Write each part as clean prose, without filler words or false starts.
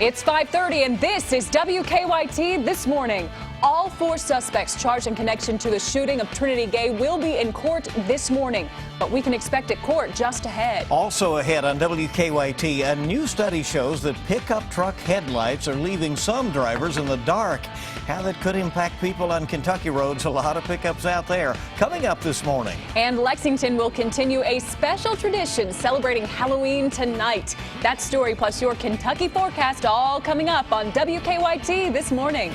It's 5:30 and this is WKYT This Morning. All 4 suspects charged in connection to the shooting of Trinity Gay will be in court this morning, but we can expect a court just ahead. Also ahead on WKYT, a new study shows that pickup truck headlights are leaving some drivers in the dark. How that could impact people on Kentucky roads, a lot of pickups out there. Coming up this morning. And Lexington will continue a special tradition celebrating Halloween tonight. That story plus your Kentucky forecast all coming up on WKYT This Morning.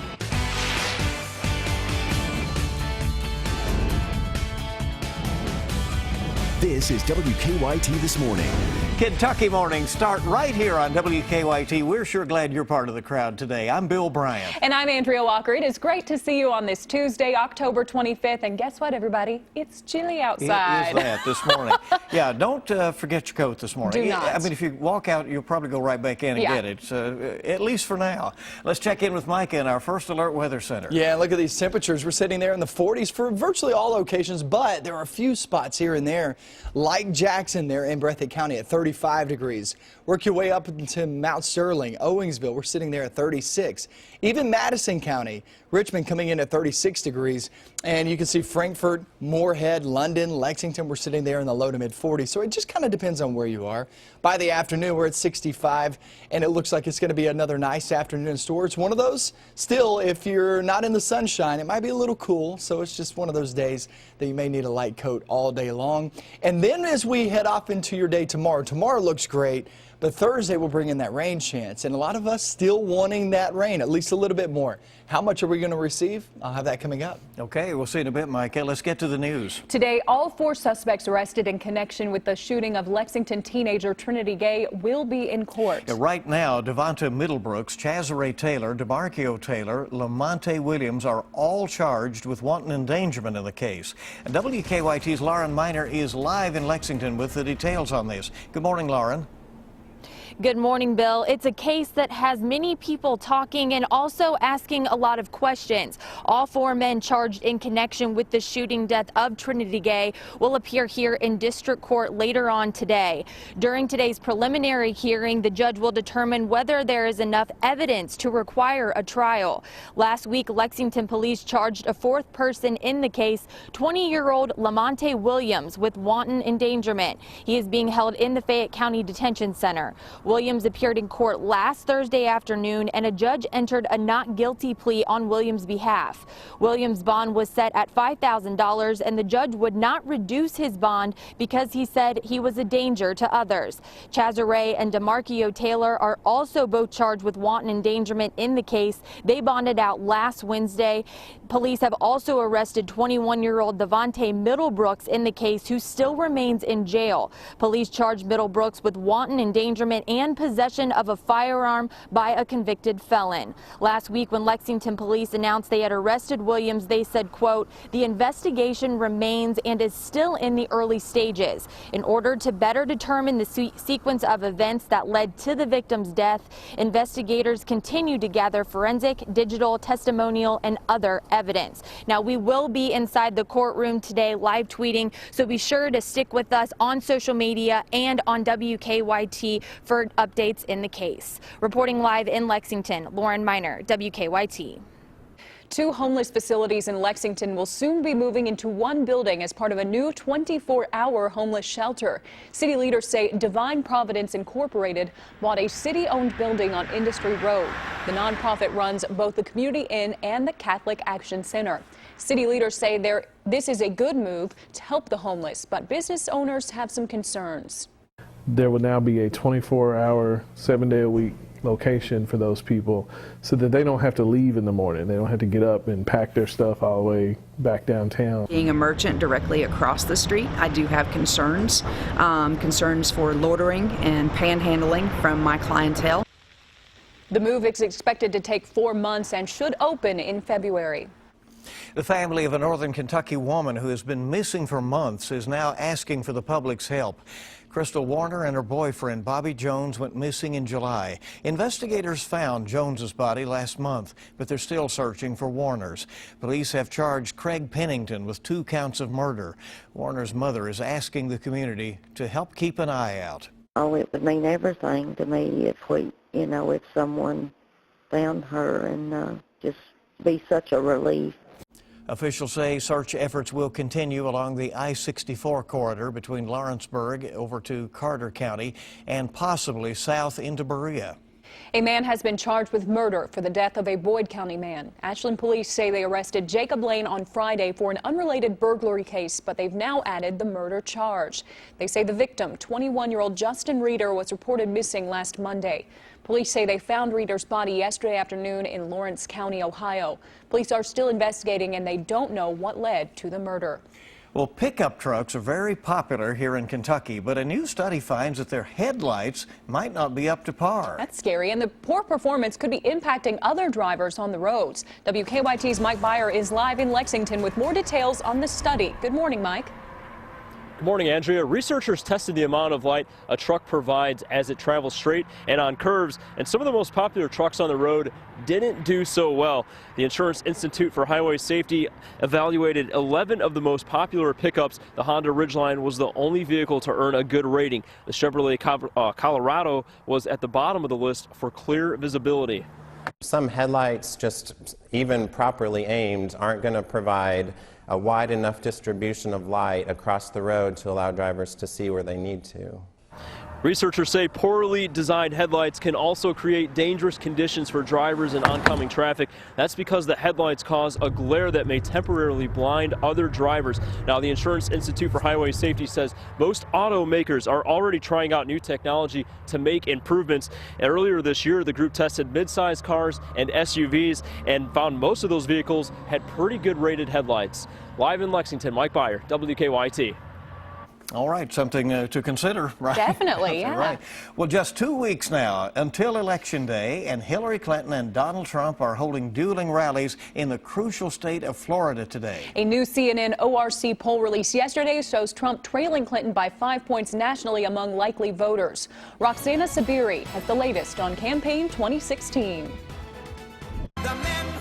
This is WKYT This Morning. Kentucky mornings start right here on WKYT. We're sure glad you're part of the crowd today. I'm Bill Bryant. And I'm Andrea Walker. It is great to see you on this Tuesday, October 25th. And guess what, everybody? It's chilly outside. It is that this morning. Yeah, don't forget your coat this morning. Do not. I mean, if you walk out, you'll probably go right back in and get it, at least for now. Let's check in with Micah in our First Alert Weather Center. Yeah, look at these temperatures. We're sitting there in the 40s for virtually all locations, but there are a few spots here and there, like Jackson there in Breathitt County at 35 degrees. Work your way up into Mount Sterling, Owingsville, we're sitting there at 36. Even Madison County, Richmond coming in at 36 degrees. And you can see Frankfort, Moorhead, London, Lexington, we're sitting there in the low to mid 40s. So it just kind of depends on where you are. By the afternoon, we're at 65, and it looks like it's going to be another nice afternoon in store. It's one of those, still, if you're not in the sunshine, it might be a little cool. So it's just one of those days that you may need a light coat all day long. And then as we head off into your day tomorrow looks great. But Thursday will bring in that rain chance, and a lot of us still wanting that rain, at least a little bit more. How much are we going to receive? I'll have that coming up. Okay, we'll see in a bit, Micah. Let's get to the news. Today, all 4 suspects arrested in connection with the shooting of Lexington teenager Trinity Gay will be in court. Right now, Devonta Middlebrooks, Chazare Taylor, DeMarcio Taylor, Lamonte Williams are all charged with wanton endangerment in the case. And WKYT's Lauren Miner is live in Lexington with the details on this. Good morning, Lauren. Good morning, Bill. It's a case that has many people talking and also asking a lot of questions. All 4 men charged in connection with the shooting death of Trinity Gay will appear here in district court later on today. During today's preliminary hearing, the judge will determine whether there is enough evidence to require a trial. Last week, Lexington police charged a 4th person in the case, 20-year-old Lamonte Williams, with wanton endangerment. He is being held in the Fayette County Detention Center. Williams appeared in court last Thursday afternoon, and a judge entered a not guilty plea on Williams' behalf. Williams' bond was set at $5,000, and the judge would not reduce his bond because he said he was a danger to others. Chazare and DeMarcio Taylor are also both charged with wanton endangerment in the case. They bonded out last Wednesday. Police have also arrested 21-year-old Devonta Middlebrooks in the case, who still remains in jail. Police charged Middlebrooks with wanton endangerment and possession of a firearm by a convicted felon. Last week, when Lexington police announced they had arrested Williams, they said, quote, "The investigation remains and is still in the early stages. In order to better determine the sequence of events that led to the victim's death, investigators continue to gather forensic, digital, testimonial, and other evidence." Now, we will be inside the courtroom today live tweeting, so be sure to stick with us on social media and on WKYT for updates in the case. Reporting live in Lexington, Lauren Miner, WKYT. 2 homeless facilities in Lexington will soon be moving into one building as part of a new 24-hour homeless shelter. City leaders say Divine Providence Incorporated bought a city-owned building on Industry Road. The nonprofit runs both the Community Inn and the Catholic Action Center. City leaders say this is a good move to help the homeless, but business owners have some concerns. There will now be a 24-hour, 7-day-a-week location for those people so that they don't have to leave in the morning. They don't have to get up and pack their stuff all the way back downtown. Being a merchant directly across the street, I do have concerns for loitering and panhandling from my clientele. The move is expected to take 4 months and should open in February. The family of a northern Kentucky woman who has been missing for months is now asking for the public's help. Crystal Warner and her boyfriend, Bobby Jones, went missing in July. Investigators found Jones's body last month, but they're still searching for Warner's. Police have charged Craig Pennington with 2 counts of murder. Warner's mother is asking the community to help keep an eye out. Oh, it would mean everything to me if we if someone found her, and just be such a relief. Officials say search efforts will continue along the I-64 corridor between Lawrenceburg over to Carter County and possibly south into Berea. A man has been charged with murder for the death of a Boyd County man. Ashland police say they arrested Jacob Lane on Friday for an unrelated burglary case, but they've now added the murder charge. They say the victim, 21-year-old Justin Reeder, was reported missing last Monday. Police say they found Reeder's body yesterday afternoon in Lawrence County, Ohio. Police are still investigating, and they don't know what led to the murder. Well, pickup trucks are very popular here in Kentucky, but a new study finds that their headlights might not be up to par. That's scary, and the poor performance could be impacting other drivers on the roads. WKYT's Mike Byer is live in Lexington with more details on the study. Good morning, Mike. Good morning, Andrea. Researchers tested the amount of light a truck provides as it travels straight and on curves, and some of the most popular trucks on the road didn't do so well. The Insurance Institute for Highway Safety evaluated 11 of the most popular pickups. The Honda Ridgeline was the only vehicle to earn a good rating. The Chevrolet Colorado was at the bottom of the list for clear visibility. Some headlights, just even properly aimed, aren't going to provide a wide enough distribution of light across the road to allow drivers to see where they need to. Researchers say poorly designed headlights can also create dangerous conditions for drivers in oncoming traffic. That's because the headlights cause a glare that may temporarily blind other drivers. Now, the Insurance Institute for Highway Safety says most automakers are already trying out new technology to make improvements. And earlier this year, the group tested mid-sized cars and SUVs and found most of those vehicles had pretty good rated headlights. Live in Lexington, Mike Byer, WKYT. All right, something to consider, right? Definitely, yeah. Right. Well, just 2 weeks now until Election Day, and Hillary Clinton and Donald Trump are holding dueling rallies in the crucial state of Florida today. A new CNN ORC poll released yesterday shows Trump trailing Clinton by 5 points nationally among likely voters. Roxana Sabiri has the latest on campaign 2016.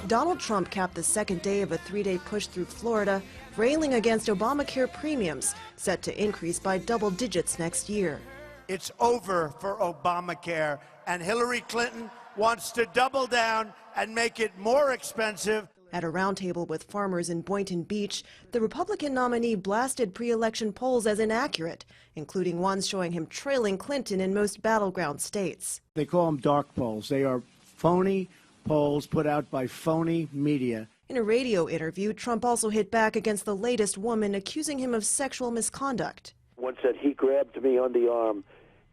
Donald Trump capped the second day of a 3-day push through Florida, railing against Obamacare premiums, set to increase by double digits next year. It's over for Obamacare, and Hillary Clinton wants to double down and make it more expensive. At a roundtable with farmers in Boynton Beach, the Republican nominee blasted pre-election polls as inaccurate, including ones showing him trailing Clinton in most battleground states. They call them dark polls. They are phony polls put out by phony media. In a radio interview, Trump also hit back against the latest woman accusing him of sexual misconduct. One said he grabbed me on the arm,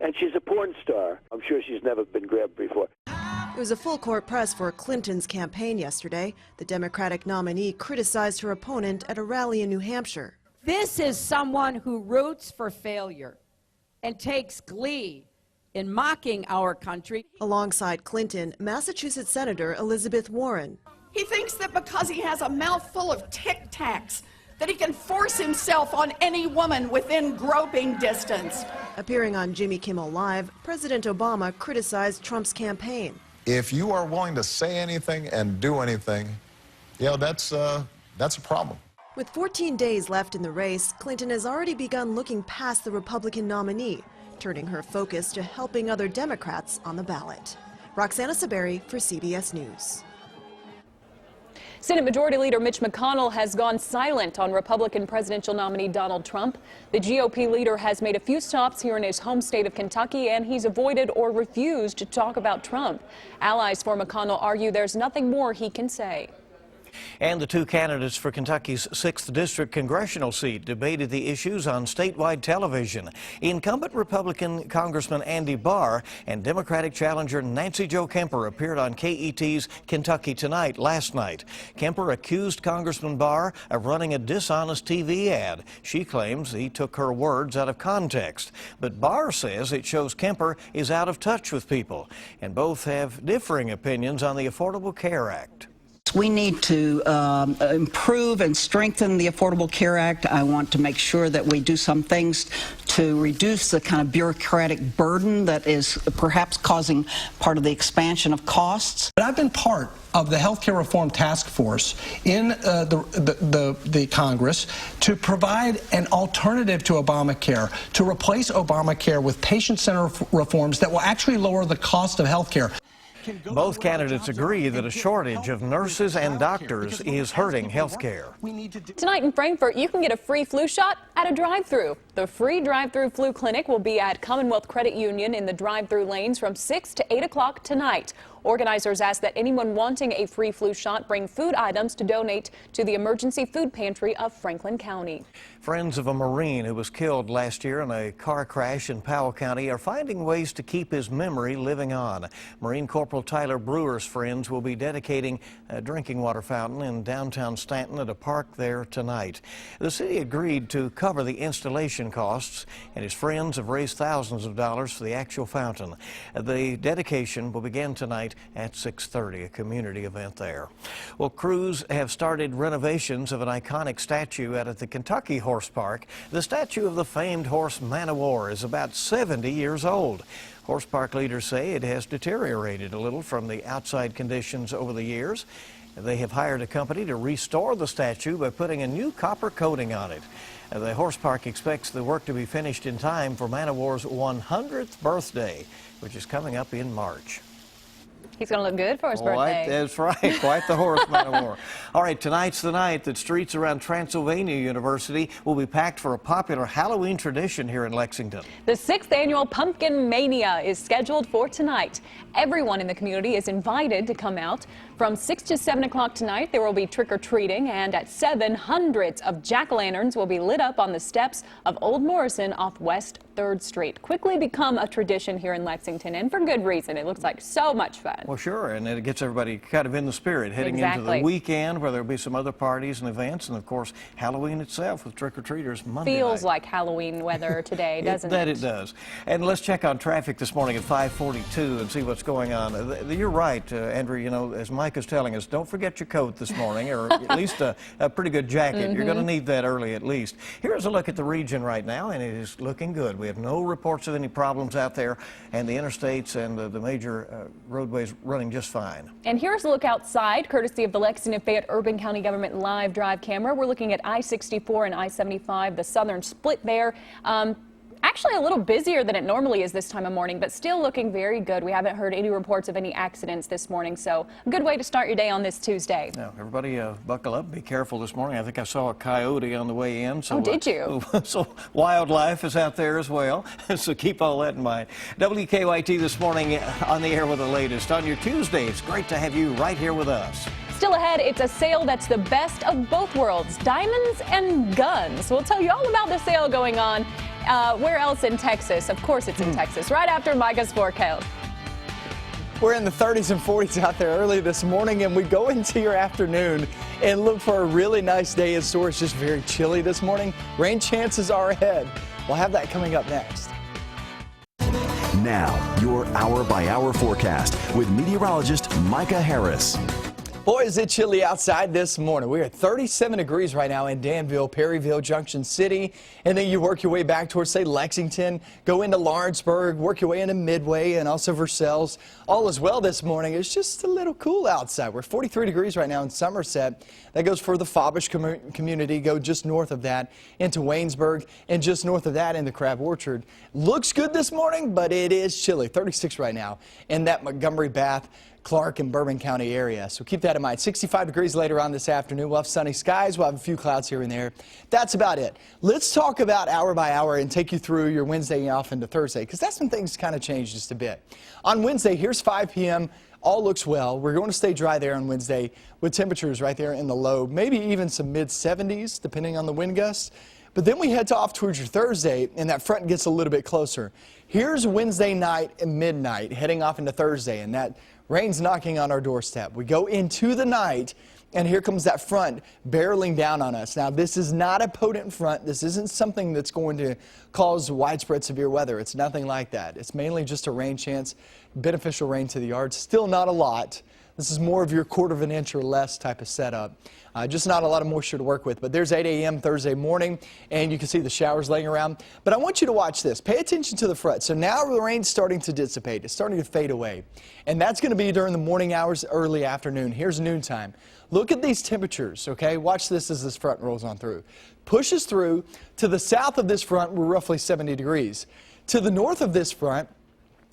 and she's a porn star. I'm sure she's never been grabbed before. It was a full-court press for Clinton's campaign yesterday. The Democratic nominee criticized her opponent at a rally in New Hampshire. This is someone who roots for failure and takes glee in mocking our country. Alongside Clinton, Massachusetts Senator Elizabeth Warren. He thinks that because he has a mouthful of Tic Tacs, that he can force himself on any woman within groping distance. Appearing on Jimmy Kimmel Live, President Obama criticized Trump's campaign. If you are willing to say anything and do anything, that's a problem. With 14 days left in the race, Clinton has already begun looking past the Republican nominee, turning her focus to helping other Democrats on the ballot. Roxana Saberi for CBS News. Senate Majority Leader Mitch McConnell has gone silent on Republican presidential nominee Donald Trump. The GOP leader has made a few stops here in his home state of Kentucky, and he's avoided or refused to talk about Trump. Allies for McConnell argue there's nothing more he can say. And the two candidates for Kentucky's 6th District congressional seat debated the issues on statewide television. Incumbent Republican Congressman Andy Barr and Democratic challenger Nancy Jo Kemper appeared on KET's Kentucky Tonight last night. Kemper accused Congressman Barr of running a dishonest TV ad. She claims he took her words out of context. But Barr says it shows Kemper is out of touch with people. And both have differing opinions on the Affordable Care Act. we need to improve and strengthen the Affordable Care Act. I want to make sure that we do some things to reduce the kind of bureaucratic burden that is perhaps causing part of the expansion of costs. But I've been part of the Healthcare Reform Task Force in the Congress to provide an alternative to Obamacare, to replace Obamacare with patient-centered reforms that will actually lower the cost of health care. Both candidates agree that a shortage of nurses and doctors is hurting health care. Tonight in Frankfort, you can get a free flu shot at a drive-thru. The free drive-thru flu clinic will be at Commonwealth Credit Union in the drive-thru lanes from 6 to 8 o'clock tonight. Organizers ask that anyone wanting a free flu shot bring food items to donate to the emergency food pantry of Franklin County. Friends of a Marine who was killed last year in a car crash in Powell County are finding ways to keep his memory living on. Marine Corporal Tyler Brewer's friends will be dedicating a drinking water fountain in downtown Stanton at a park there tonight. The city agreed to cover the installation costs, and his friends have raised thousands of dollars for the actual fountain. The dedication will begin tonight at 6:30, a community event there. Well, crews have started renovations of an iconic statue out at the Kentucky Horse Park. The statue of the famed horse Man o' War is about 70 years old. Horse Park leaders say it has deteriorated a little from the outside conditions over the years. They have hired a company to restore the statue by putting a new copper coating on it. The Horse Park expects the work to be finished in time for Man o' War's 100th birthday, which is coming up in March. He's going to look good for his birthday. That's right. Quite the horse, Man o' War. All right, tonight's the night that streets around Transylvania University will be packed for a popular Halloween tradition here in Lexington. The 6th annual Pumpkin Mania is scheduled for tonight. Everyone in the community is invited to come out. From 6 to 7 o'clock tonight, there will be trick-or-treating, and at 7, hundreds of jack-o'-lanterns will be lit up on the steps of Old Morrison off West 3rd Street. Quickly become a tradition here in Lexington, and for good reason. It looks like so much fun. Well, sure, and it gets everybody kind of in the spirit heading into the weekend where there'll be some other parties and events, and of course Halloween itself with trick-or-treaters Monday Feels night. like Halloween weather today, doesn't it? It does. And let's check on traffic this morning at 5:42 and see what's going on. You're right, Andrew, you know, as Mike is telling us, don't forget your coat this morning, or at least a pretty good jacket. You're going to need that early at least. Here's a look at the region right now, and it is looking good. We have no reports of any problems out there, and the interstates and the major roadways running just fine. And here's a look outside, courtesy of the Lexington Fayette Urban County Government Live Drive camera. We're looking at I-64 and I-75, the southern split there. Actually a little busier than it normally is this time of morning, but still looking very good. We haven't heard any reports of any accidents this morning, so a good way to start your day on this Tuesday. Now, everybody buckle up, be careful this morning. I think I saw a coyote on the way in. So, oh, did you? So wildlife is out there as well, so keep all that in mind. WKYT this morning on the air with the latest on your Tuesday. It's great to have you right here with us. Still ahead, it's a sale that's the best of both worlds, diamonds and guns. We'll tell you all about the sale going on. Where else in Texas? Of course it's in Texas, right after Micah's forecast. We're in the 30s and 40s out there early this morning, and we go into your afternoon and look for a really nice day in store. It's just very chilly this morning. Rain chances are ahead. We'll have that coming up next. Now, your hour-by-hour forecast with meteorologist Micah Harris. Boy, is it chilly outside this morning. We're at 37 degrees right now in Danville, Perryville, Junction City. And then you work your way back towards, say, Lexington, go into Lawrenceburg, work your way into Midway and also Versailles. All is well this morning. It's just a little cool outside. We're 43 degrees right now in Somerset. That goes for the Fawbush community. Go just north of that into Waynesburg, and just north of that in the Crab Orchard. Looks good this morning, but it is chilly. 36 right now in that Montgomery, Bath, Clark and Bourbon County area. So keep that in mind. 65 degrees later on this afternoon. We'll have sunny skies. We'll have a few clouds here and there. That's about it. Let's talk about hour by hour and take you through your Wednesday off into Thursday, because that's when things kind of change just a bit. On Wednesday, here's 5 p.m. All looks well. We're going to stay dry there on Wednesday with temperatures right there in the low, maybe even some mid-70s depending on the wind gusts. But then we head off towards your Thursday, and that front gets a little bit closer. Here's Wednesday night at midnight, heading off into Thursday, and that rain's knocking on our doorstep. We go into the night, and here comes that front barreling down on us. Now, this is not a potent front. This isn't something that's going to cause widespread severe weather. It's nothing like that. It's mainly just a rain chance, beneficial rain to the yards. Still not a lot. This is more of your 1/4 of an inch or less type of setup. Just not a lot of moisture to work with. But there's 8 a.m. Thursday morning, and you can see the showers laying around. But I want you to watch this. Pay attention to the front. So now the rain's starting to dissipate. It's starting to fade away. And that's going to be during the morning hours, early afternoon. Here's noontime. Look at these temperatures, okay? Watch this as this front rolls on through. Pushes through. To the south of this front, we're roughly 70 degrees. To the north of this front,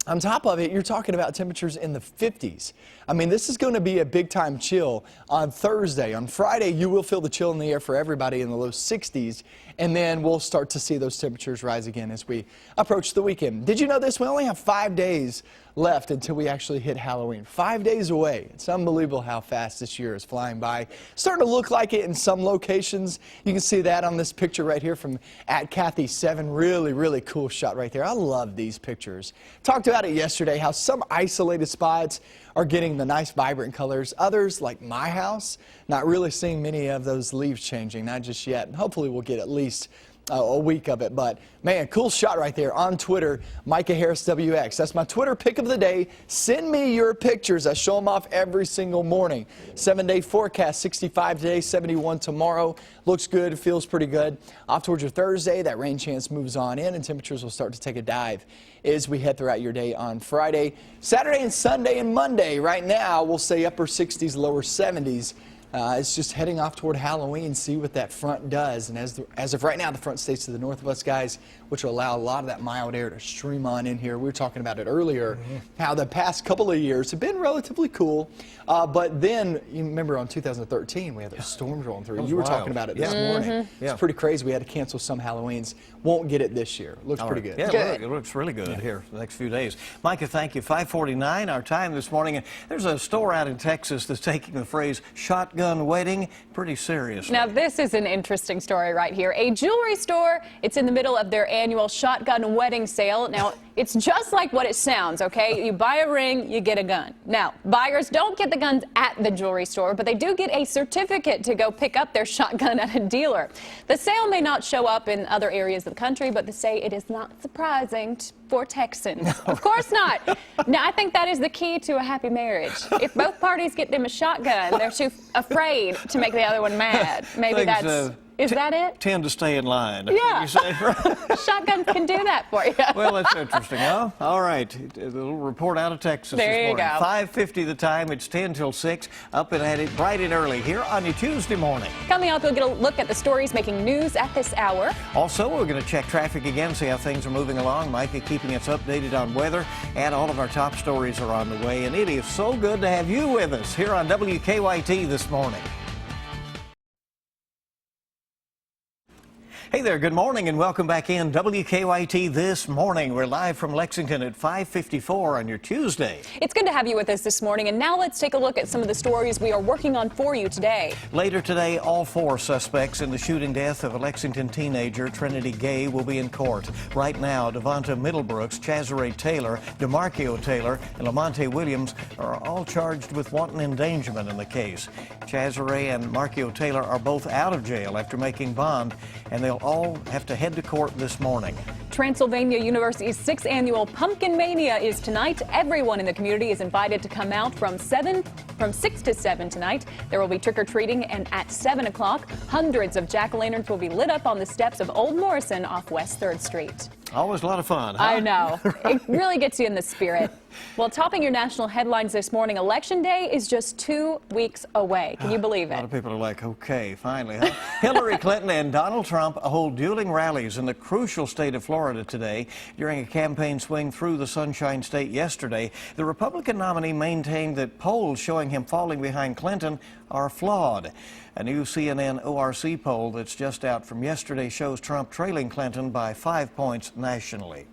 on top of it, you're talking about temperatures in the 50s. I mean, this is going to be a big-time chill on Thursday. On Friday, you will feel the chill in the air for everybody in the low 60s, and then we'll start to see those temperatures rise again as we approach the weekend. Did you know this? We only have 5 days left until we actually hit Halloween. 5 days away. It's unbelievable how fast this year is flying by. Starting to look like it in some locations. You can see that on this picture right here from @Kathy7. Really, really cool shot right there. I love these pictures. Talked about it yesterday, how some isolated spots are getting the nice vibrant colors. Others, like my house, not really seeing many of those leaves changing, not just yet. Hopefully we'll get at least a week of it. But man, cool shot right there on Twitter, Micah Harris WX. That's my Twitter pick of the day. Send me your pictures. I show them off every single morning. 7-day forecast, 65 today, 71 tomorrow. Looks good, feels pretty good. Off towards your Thursday, that rain chance moves on in and temperatures will start to take a dive as we head throughout your day on Friday. Saturday and Sunday and Monday, right now, we'll say upper 60s, lower 70s. It's just heading off toward Halloween, see what that front does. And as of right now, the front stays to the north of us, guys, which will allow a lot of that mild air to stream on in here. We were talking about it earlier, how the past couple of years have been relatively cool. But then, you remember on 2013, we had those storms rolling through. You were talking about it this morning. It's pretty crazy. We had to cancel some Halloweens. Won't get it this year. Looks pretty good. Yeah, it looks really good here for the next few days. Micah, thank you. 5:49, our time this morning. And there's a store out in Texas that's taking the phrase shotgun wedding pretty seriously. Now, this is an interesting story right here. A jewelry store, it's in the middle of their annual shotgun wedding sale. Now, it's just like what it sounds, okay? You buy a ring, you get a gun. Now, buyers don't get the guns at the jewelry store, but they do get a certificate to go pick up their shotgun at a dealer. The sale may not show up in other areas of the country, but they say it is not surprising for Texans. Of course not. Now, I think that is the key to a happy marriage. If both parties get them a shotgun, they're too afraid to make the other one mad. Maybe is that it? Tend to stay in line. Yeah. You say, right? Shotguns can do that for you. Well, that's interesting, huh? All right. A little report out of Texas there this morning. You go. 5:50 the time. It's 10 till 6. Up and at it bright and early here on your Tuesday morning. Coming up, we'll get a look at the stories making news at this hour. Also, we're going to check traffic again, see how things are moving along. Micah keeping us updated on weather, and all of our top stories are on the way. And it is so good to have you with us here on WKYT this morning. Hey there, good morning and welcome back in WKYT This Morning. We're live from Lexington at 5:54 on your Tuesday. It's good to have you with us this morning, and now let's take a look at some of the stories we are working on for you today. Later today, all 4 suspects in the shooting death of a Lexington teenager, Trinity Gay, will be in court. Right now, Devonta Middlebrooks, Chazere Taylor, DeMarcio Taylor, and Lamonte Williams are all charged with wanton endangerment in the case. Chazere and Marcio Taylor are both out of jail after making bond, and they'll all have to head to court this morning. Transylvania University's 6th annual Pumpkin Mania is tonight. Everyone in the community is invited to come out from 6 to 7 tonight. There will be trick-or-treating, and at 7 o'clock, hundreds of jack-o'-lanterns will be lit up on the steps of Old Morrison off West 3rd Street. Always a lot of fun, huh? I know. It really gets you in the spirit. Well, topping your national headlines this morning, Election Day is just 2 weeks away. Can you believe it? A lot of people are like, okay, finally, huh? Hillary Clinton and Donald Trump hold dueling rallies in the crucial state of Florida today. During a campaign swing through the Sunshine State yesterday, the Republican nominee maintained that polls showing him falling behind Clinton are flawed. A new CNN ORC poll that's just out from yesterday shows Trump trailing Clinton by 5 points nationally.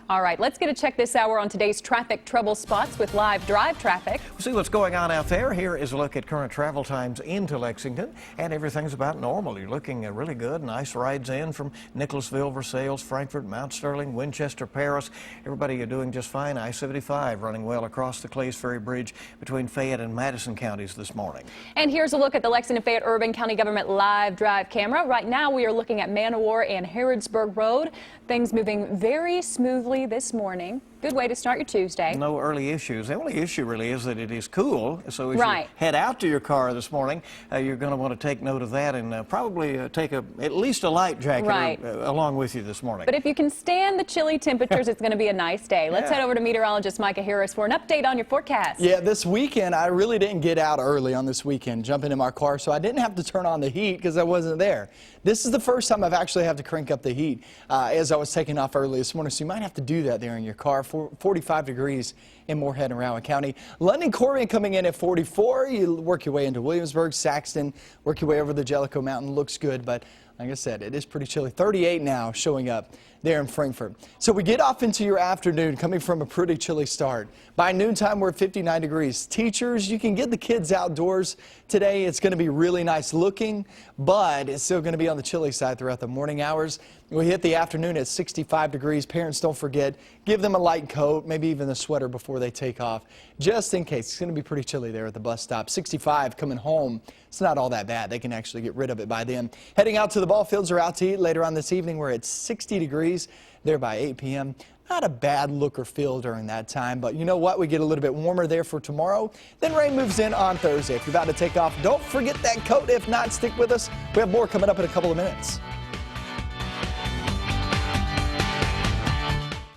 All right, let's get a check this hour on today's traffic trouble spots with live drive traffic. We'll see what's going on out there. Here is a look at current travel times into Lexington, and everything's about normal. You're looking really good. Nice rides in from Nicholasville, Versailles, Frankfort, Mount Sterling, Winchester, Paris. Everybody are doing just fine. I-75 running well across the Clays Ferry Bridge between Fayette and Madison counties this morning. And here's a look at the Lexington Fayette Urban County Government live drive camera. Right now we are looking at Man o' War and Harrodsburg Road. Things moving very smoothly this morning. Good way to start your Tuesday. No early issues. The only issue really is that it is cool. So as Right. you head out to your car this morning, you're going to want to take note of that and probably take at least a light jacket Right. along with you this morning. But if you can stand the chilly temperatures, it's going to be a nice day. Let's head over to meteorologist Micah Harris for an update on your forecast. Yeah, this weekend, I really didn't get out early on this weekend, jumping in my car, so I didn't have to turn on the heat because I wasn't there. This is the first time I've actually had to crank up the heat as I was taking off early this morning, so you might have to do that there in your car. 45 degrees in Moorhead and Rowan County. London, Corrigan coming in at 44. You work your way into Williamsburg, Saxton, work your way over the Jellicoe Mountain. Looks good, but like I said, it is pretty chilly. 38 now showing up there in Frankfort. So we get off into your afternoon coming from a pretty chilly start. By noontime, we're at 59 degrees. Teachers, you can get the kids outdoors today. It's going to be really nice looking, but it's still going to be on the chilly side throughout the morning hours. We hit the afternoon at 65 degrees. Parents, don't forget, give them a light coat, maybe even a sweater before they take off, just in case. It's going to be pretty chilly there at the bus stop. 65 coming home. It's not all that bad. They can actually get rid of it by then. Heading out to the ball fields or out to eat later on this evening, we're at 60 degrees there by 8 p.m. Not a bad look or feel during that time, but you know what? We get a little bit warmer there for tomorrow. Then rain moves in on Thursday. If you're about to take off, don't forget that coat. If not, stick with us. We have more coming up in a couple of minutes.